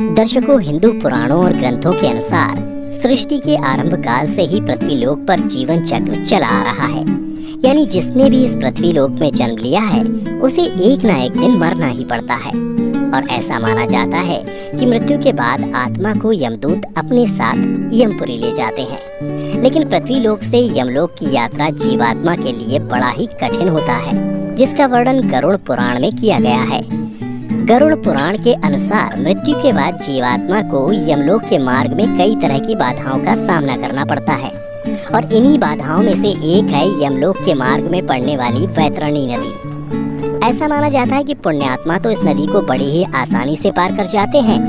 दर्शकों, हिंदू पुराणों और ग्रंथों के अनुसार सृष्टि के आरंभ काल से ही पृथ्वीलोक पर जीवन चक्र चला आ रहा है। यानी जिसने भी इस पृथ्वीलोक में जन्म लिया है उसे एक ना एक दिन मरना ही पड़ता है। और ऐसा माना जाता है कि मृत्यु के बाद आत्मा को यमदूत अपने साथ यमपुरी ले जाते हैं। लेकिन पृथ्वीलोक से यमलोक की यात्रा जीवात्मा के लिए बड़ा ही कठिन होता है, जिसका वर्णन गरुड़ पुराण में किया गया है। गरुड़ पुराण के अनुसार मृत्यु के बाद जीवात्मा को यमलोक के मार्ग में कई तरह की बाधाओं का सामना करना पड़ता है और इन्हीं बाधाओं में से एक है यमलोक के मार्ग में पड़ने वाली वैतरणी नदी। ऐसा माना जाता है कि पुण्यात्मा तो इस नदी को बड़ी ही आसानी से पार कर जाते हैं,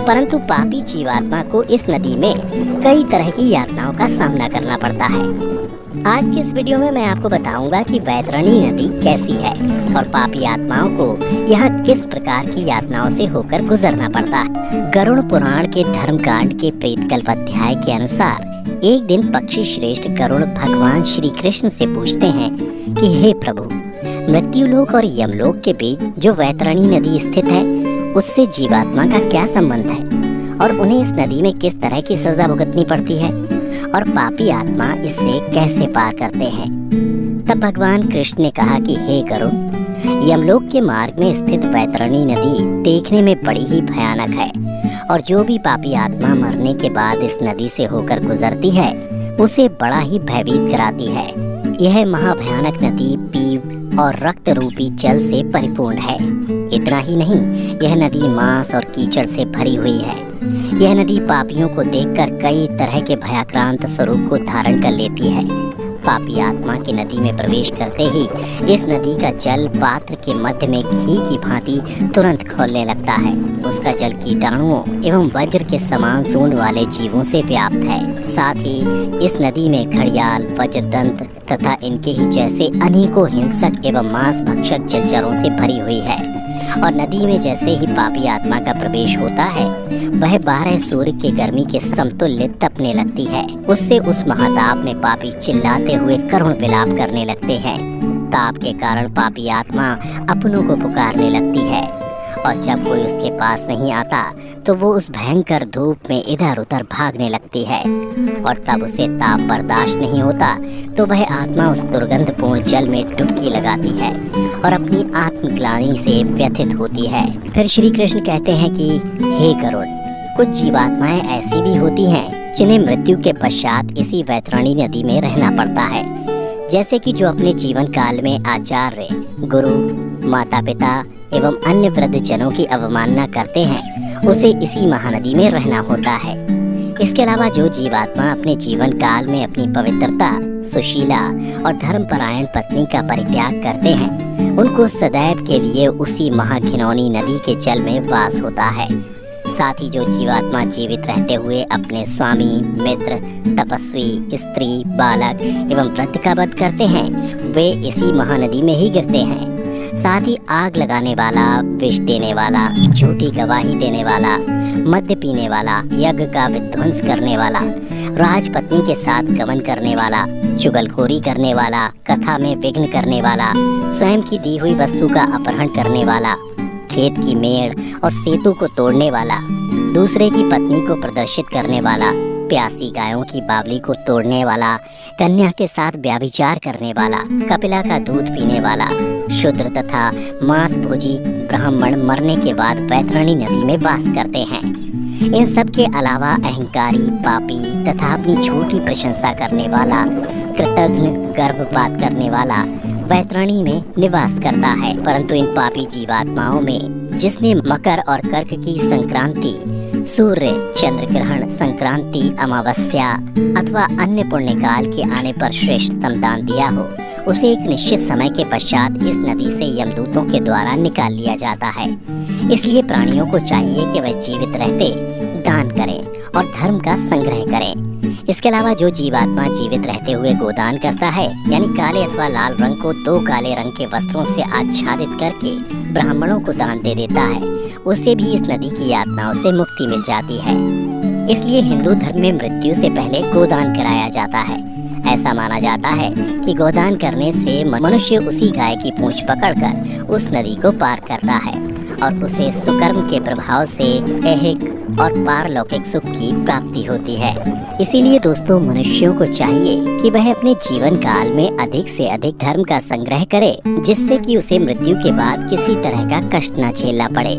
परंतु पापी जीवात्मा को इस नदी में कई तरह की यातनाओं का सामना करना पड़ता है। आज के इस वीडियो में मैं आपको बताऊंगा कि वैतरणी नदी कैसी है और पापी आत्माओं को यहाँ किस प्रकार की यातनाओं से होकर गुजरना पड़ता है। गरुड़ पुराण के धर्मकांड के प्रेतकल्प अध्याय के अनुसार एक दिन पक्षी श्रेष्ठ गरुड़ भगवान श्री कृष्ण से पूछते हैं कि हे प्रभु, मृत्युलोक और यमलोक के बीच जो वैतरणी नदी स्थित है उससे जीवात्मा का क्या संबंध है और उन्हें इस नदी में किस तरह की सजा भुगतनी पड़ती है और पापी आत्मा इसे कैसे पार करते हैं। तब भगवान कृष्ण ने कहा कि हे गरुड़, यमलोक के मार्ग में स्थित वैतरणी नदी देखने में बड़ी ही भयानक है और जो भी पापी आत्मा मरने के बाद इस नदी से होकर गुजरती है उसे बड़ा ही भयभीत कराती है। यह महाभयानक नदी पीव और रक्त रूपी जल से परिपूर्ण है। इतना ही नहीं, यह नदी मांस और कीचड़ से भरी हुई है। यह नदी पापियों को देखकर कई तरह के भयाक्रांत स्वरूप को धारण कर लेती है। पापी आत्मा की नदी में प्रवेश करते ही इस नदी का जल पात्र के मध्य में घी की भांति तुरंत खौलने लगता है। उसका जल कीटाणुओं एवं वज्र के समान सूंड वाले जीवों से व्याप्त है। साथ ही इस नदी में घड़ियाल, वज्रतंत्र तथा इनके ही जैसे अनेकों हिंसक एवं मांस भक्षक जलचरों से भरी हुई है। और नदी में जैसे ही पापी आत्मा का प्रवेश होता है वह 12 सूर्य के गर्मी के समतुल्य तपने लगती है। उससे उस महाताप में पापी चिल्लाते हुए करुण विलाप करने लगते हैं। ताप के कारण पापी आत्मा अपनों को पुकारने लगती है और जब कोई उसके पास नहीं आता तो वो उस भयंकर धूप में इधर उधर भागने लगती है और तब उसे ताप बर्दाश्त नहीं होता तो वह आत्मा उस दुर्गंधपूर्ण जल में डुबकी लगाती है और अपनी आत्मग्लानि से व्यथित होती है। फिर श्री कृष्ण कहते हैं कि हे गरुड़, कुछ जीवात्माएं ऐसी भी होती हैं जिन्हें मृत्यु के पश्चात इसी वैतरणी नदी में रहना पड़ता है। जैसे कि जो अपने जीवन काल में आचार्य, गुरु, माता पिता एवं अन्य वृद्ध जनों की अवमानना करते हैं उसे इसी महानदी में रहना होता है। इसके अलावा जो जीवात्मा अपने जीवन काल में अपनी पवित्रता, सुशीला और धर्मपरायण पत्नी का परित्याग करते हैं उनको सदैव के लिए उसी महाघिनौनी नदी के जल में वास होता है। साथ ही जो जीवात्मा जीवित रहते हुए अपने स्वामी, मित्र, तपस्वी, स्त्री, बालक एवं वृद्ध का वध करते हैं वे इसी महानदी में ही गिरते हैं। साथ ही आग लगाने वाला, विष देने वाला, झूठी गवाही देने वाला, मद्य पीने वाला, यज्ञ का विध्वंस करने वाला, राजपत्नी के साथ गमन करने वाला, चुगलखोरी करने वाला, कथा में विघ्न करने वाला, स्वयं की दी हुई वस्तु का अपहरण करने वाला, खेत की मेड़ और सेतु को तोड़ने वाला, दूसरे की पत्नी को प्रदर्शित करने वाला, प्यासी गायों की बावली को तोड़ने वाला, कन्या के साथ व्यभिचार करने वाला, कपिला का दूध पीने वाला, शूद्र तथा मांस भोजी ब्राह्मण मरने के बाद वैतरणी नदी में वास करते हैं। इन सब के अलावा अहंकारी, पापी तथा अपनी झूठी प्रशंसा करने वाला, कृतघ्न, गर्भपात करने वाला वैतरणी में निवास करता है। परंतु इन पापी जीवात्माओं में जिसने मकर और कर्क की संक्रांति, सूर्य, चंद्र ग्रहण, संक्रांति, अमावस्या अथवा अन्य पुण्य काल के आने पर श्रेष्ठतम दान दिया हो उसे एक निश्चित समय के पश्चात इस नदी से यमदूतों के द्वारा निकाल लिया जाता है। इसलिए प्राणियों को चाहिए कि वह जीवित रहते दान करें और धर्म का संग्रह करें। इसके अलावा जो जीवात्मा जीवित रहते हुए गोदान करता है यानी काले अथवा लाल रंग को 2 काले रंग के वस्त्रों से आच्छादित करके ब्राह्मणों को दान दे देता है उससे भी इस नदी की यातनाओं से मुक्ति मिल जाती है। इसलिए हिंदू धर्म में मृत्यु से पहले गोदान कराया जाता है। ऐसा माना जाता है कि गोदान करने से मनुष्य उसी गाय की पूंछ पकड़कर उस नदी को पार करता है और उसे सुकर्म के प्रभाव से ऐहिक और पारलौकिक सुख की प्राप्ति होती है। इसीलिए दोस्तों, मनुष्यों को चाहिए कि वह अपने जीवन काल में अधिक से अधिक धर्म का संग्रह करे, जिससे कि उसे मृत्यु के बाद किसी तरह का कष्ट न झेलना पड़े।